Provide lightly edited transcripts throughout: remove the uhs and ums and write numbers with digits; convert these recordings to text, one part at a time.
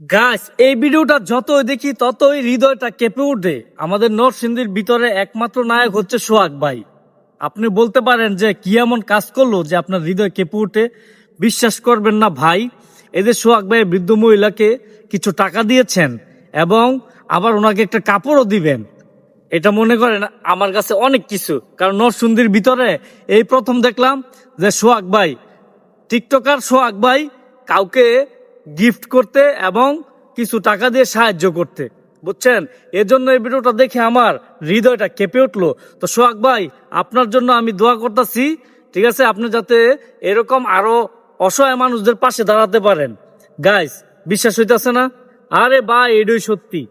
Guys, এই ভিডিওটা যতই দেখি ততই হৃদয়টা কেঁপে ওঠে। আমাদের নরসিংদীর ভিতরে একমাত্র নায়ক হচ্ছে সোহাগ ভাই। আপনি বলতে পারেন যে কি এমন কাজ করলো যে আপনার হৃদয় কেঁপে ওঠে। বিশ্বাস করবেন না ভাই, এদের সোহাগ ভাই বৃদ্ধ মহিলাকে কিছু টাকা দিয়েছেন এবং আবার ওনাকে একটা কাপড়ও দিবেন। এটা মনে করেন আমার কাছে অনেক কিছু, কারণ নরসিংদীর ভিতরে এই প্রথম দেখলাম যে সোহাগ ভাই, টিকটকার সোহাগ ভাই কাউকে গিফট করতে এবং কিছু টাকা দিয়ে সাহায্য করতে, বুঝছেন? এজন্য এই ভিডিওটা দেখে আমার হৃদয়টা কেঁপে উঠলো। তো সোহাগ ভাই, আপনার জন্য আমি দোয়া করতেছি, ঠিক আছে? আপনি যাতে এরকম আরো অসহায় মানুষদের পাশে দাঁড়াতে পারেন। গাইস, বিশ্বাস হইতেছে না? আরে ভাই, এটাই সত্যি।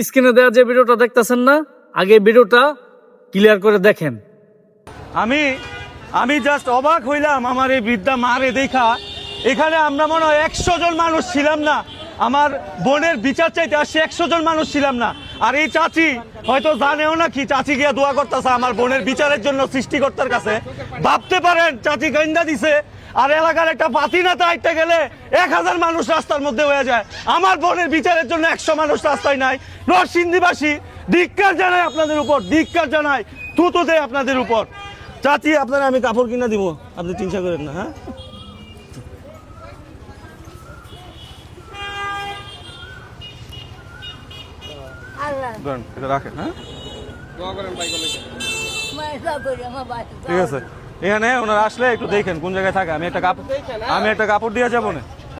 স্ক্রিনে দেওয়া যে ভিডিওটা দেখতেছেন না, আগে ভিডিওটা ক্লিয়ার করে দেখেন। আমি আমি জাস্ট অবাক হইলাম আমার এই বৃদ্ধা মারে দেখা। এখানে আমরা মনে হয় 100 জন মানুষ ছিলাম না, আমার বোনের বিচার চাইতে আসছে 100 জন মানুষ ছিলাম না। আর এই চাচি হয়তো জানেও না কি, চাচি গিয়া দোয়া করতেছে আমার বোনের বিচারের জন্য সৃষ্টিকর্তার কাছে। ভাবতে পারেন চাচি গাইন্দা দিছে, আর এলাকার একটা পাতি নেতা আইতে গেলে 1000 মানুষ রাস্তার মধ্যে হয়ে যায়। আমার বোনের বিচারের জন্য 100 মানুষ রাস্তায় নাই। নরসিংদীবাসী ধিক্কার জানাই আপনাদের উপর, ধিক্কার জানাই, থুতু দেয় আপনাদের উপর। চাচি, আপনারা আমি কাপড় কিনা দিব, আপনি চিন্তা করেন না। হ্যাঁ, এটা রাখেন। হ্যাঁ, ঠিক আছে। এখানে ওনারা আসলে একটু দেখেন কোন জায়গায় থাকে। আমি একটা কাপড় দিয়ে যাবো না।